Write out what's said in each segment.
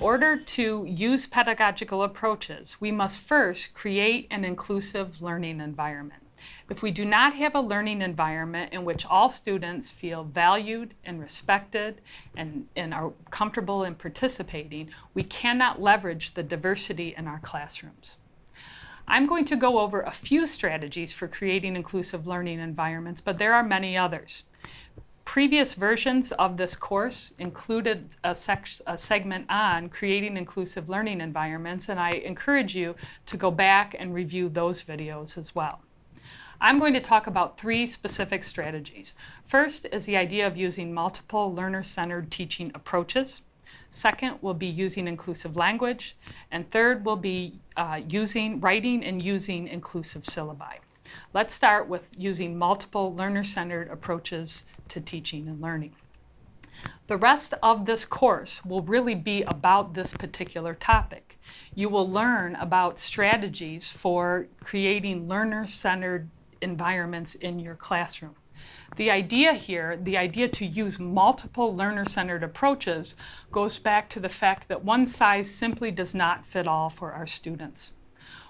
order to use pedagogical approaches, we must first create an inclusive learning environment. If we do not have a learning environment in which all students feel valued and respected and are comfortable in participating, we cannot leverage the diversity in our classrooms. I'm going to go over a few strategies for creating inclusive learning environments, but there are many others. Previous versions of this course included a segment on creating inclusive learning environments, and I encourage you to go back and review those videos as well. I'm going to talk about 3 specific strategies. First is the idea of using multiple learner-centered teaching approaches. Second will be using inclusive language. And third will be writing and using inclusive syllabi. Let's start with using multiple learner-centered approaches to teaching and learning. The rest of this course will really be about this particular topic. You will learn about strategies for creating learner-centered environments in your classroom. The idea here, the idea to use multiple learner-centered approaches, goes back to the fact that one size simply does not fit all for our students.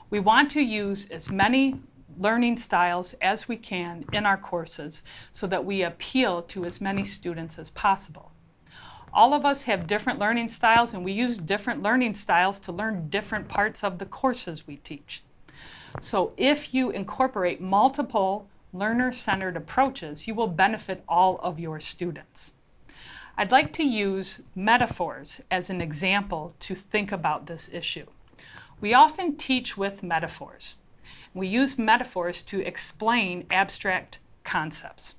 We want to use as many learning styles as we can in our courses so that we appeal to as many students as possible. All of us have different learning styles, and we use different learning styles to learn different parts of the courses we teach. So if you incorporate multiple learner-centered approaches, you will benefit all of your students. I'd like to use metaphors as an example to think about this issue. We often teach with metaphors. We use metaphors to explain abstract concepts.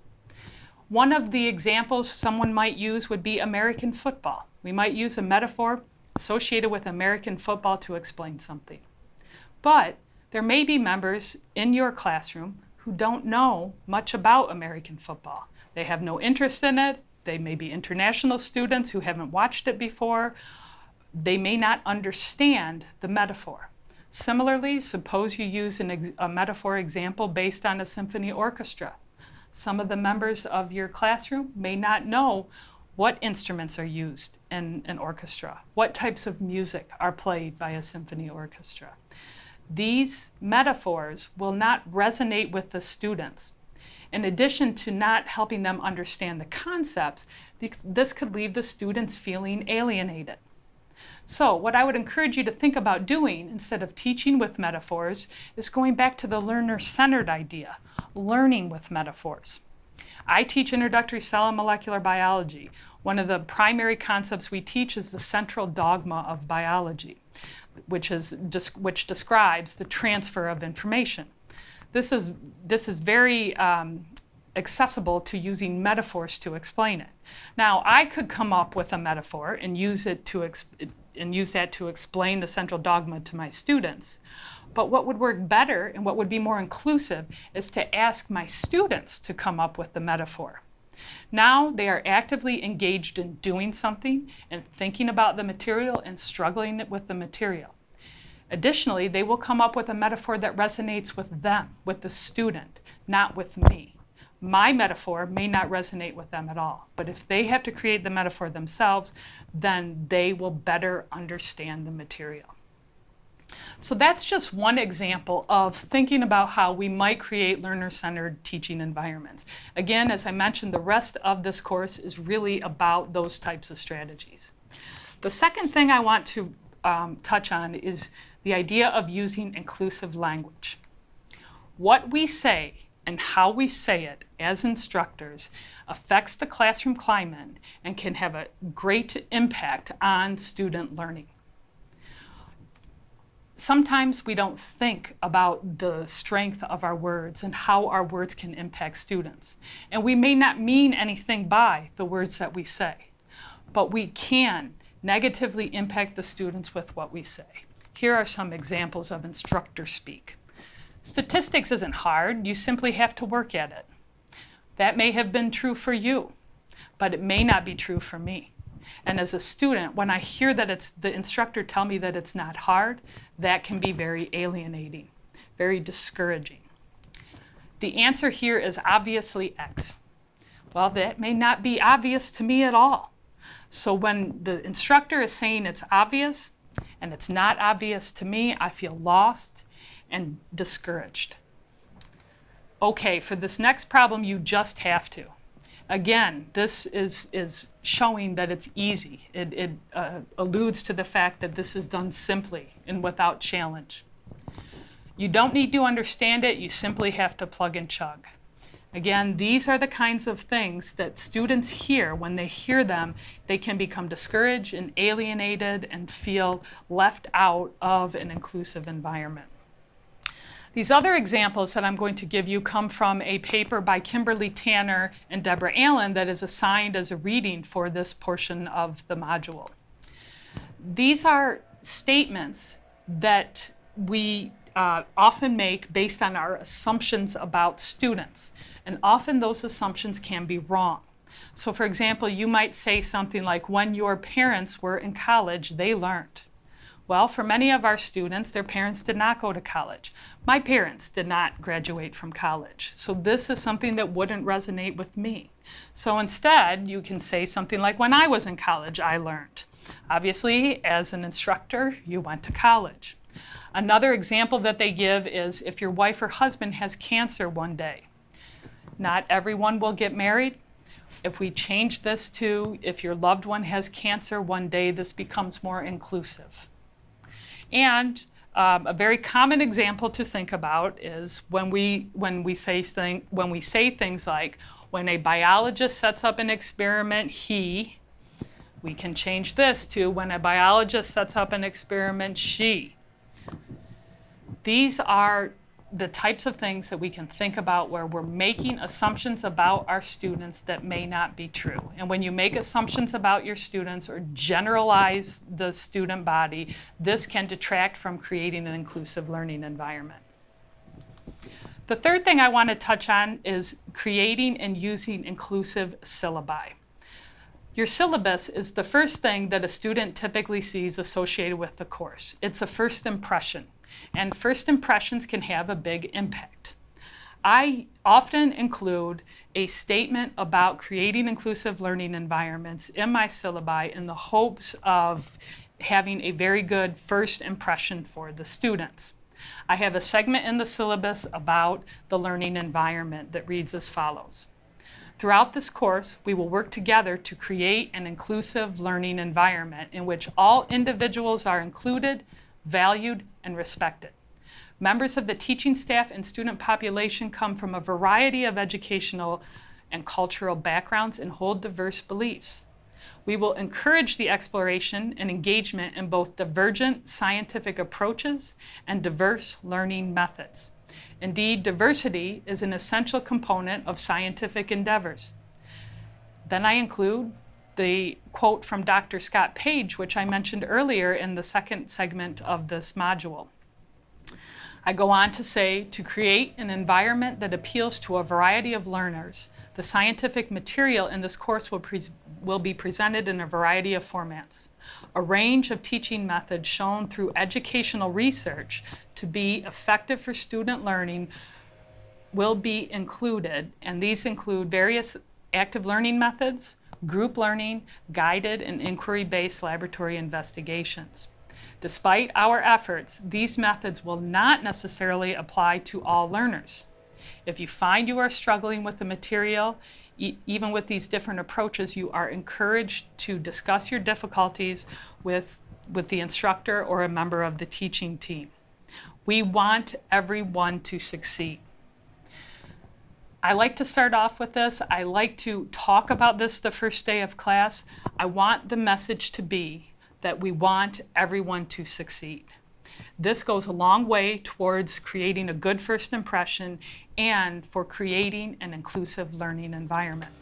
One of the examples someone might use would be American football. We might use a metaphor associated with American football to explain something. But there may be members in your classroom who don't know much about American football. They have no interest in it. They may be international students who haven't watched it before. They may not understand the metaphor. Similarly, suppose you use a metaphor example based on a symphony orchestra. Some of the members of your classroom may not know what instruments are used in an orchestra, what types of music are played by a symphony orchestra. These metaphors will not resonate with the students. In addition to not helping them understand the concepts, this could leave the students feeling alienated. So what I would encourage you to think about doing instead of teaching with metaphors is going back to the learner-centered idea, learning with metaphors. I teach introductory cell and molecular biology. One of the primary concepts we teach is the central dogma of biology, which describes the transfer of information. This is very accessible to using metaphors to explain it. Now, I could come up with a metaphor and use that to explain the central dogma to my students. But what would work better and what would be more inclusive is to ask my students to come up with the metaphor. Now they are actively engaged in doing something and thinking about the material and struggling with the material. Additionally, they will come up with a metaphor that resonates with them, with the student, not with me. My metaphor may not resonate with them at all, but if they have to create the metaphor themselves, then they will better understand the material. So that's just one example of thinking about how we might create learner-centered teaching environments. Again, as I mentioned, the rest of this course is really about those types of strategies. The second thing I want to touch on is the idea of using inclusive language. What we say and how we say it as instructors affects the classroom climate and can have a great impact on student learning. Sometimes we don't think about the strength of our words and how our words can impact students. And we may not mean anything by the words that we say, but we can negatively impact the students with what we say. Here are some examples of instructor speak. Statistics isn't hard, you simply have to work at it. That may have been true for you, but it may not be true for me. And as a student, when I hear that the instructor tell me that it's not hard, that can be very alienating, very discouraging. The answer here is obviously X. Well, that may not be obvious to me at all. So when the instructor is saying it's obvious and it's not obvious to me, I feel lost and discouraged. Okay, for this next problem, you just have to. Again, this is showing that it's easy. It alludes to the fact that this is done simply and without challenge. You don't need to understand it, you simply have to plug and chug. Again, these are the kinds of things that students hear. When they hear them, they can become discouraged and alienated and feel left out of an inclusive environment. These other examples that I'm going to give you come from a paper by Kimberly Tanner and Deborah Allen that is assigned as a reading for this portion of the module. These are statements that we often make based on our assumptions about students. And often those assumptions can be wrong. So for example, you might say something like, when your parents were in college, they learned. Well, for many of our students, their parents did not go to college. My parents did not graduate from college. So this is something that wouldn't resonate with me. So instead, you can say something like, when I was in college, I learned. Obviously, as an instructor, you went to college. Another example that they give is if your wife or husband has cancer one day. Not everyone will get married. If we change this to, if your loved one has cancer one day, this becomes more inclusive. And a very common example to think about is when we say things like, when a biologist sets up an experiment, we can change this to, when a biologist sets up an experiment, she. These are the types of things that we can think about where we're making assumptions about our students that may not be true. And when you make assumptions about your students or generalize the student body, this can detract from creating an inclusive learning environment. The third thing I want to touch on is creating and using inclusive syllabi. Your syllabus is the first thing that a student typically sees associated with the course. It's a first impression. And first impressions can have a big impact. I often include a statement about creating inclusive learning environments in my syllabi in the hopes of having a very good first impression for the students. I have a segment in the syllabus about the learning environment that reads as follows. Throughout this course, we will work together to create an inclusive learning environment in which all individuals are included, valued, and respected. Members of the teaching staff and student population come from a variety of educational and cultural backgrounds and hold diverse beliefs. We will encourage the exploration and engagement in both divergent scientific approaches and diverse learning methods. Indeed, diversity is an essential component of scientific endeavors. Then I include the quote from Dr. Scott Page, which I mentioned earlier in the second segment of this module. I go on to say, to create an environment that appeals to a variety of learners, the scientific material in this course will be presented in a variety of formats. A range of teaching methods shown through educational research to be effective for student learning will be included, and these include various active learning methods, group learning, guided and inquiry-based laboratory investigations. Despite our efforts, these methods will not necessarily apply to all learners. If you find you are struggling with the material, even with these different approaches, you are encouraged to discuss your difficulties with the instructor or a member of the teaching team. We want everyone to succeed. I like to start off with this. I like to talk about this the first day of class. I want the message to be that we want everyone to succeed. This goes a long way towards creating a good first impression and for creating an inclusive learning environment.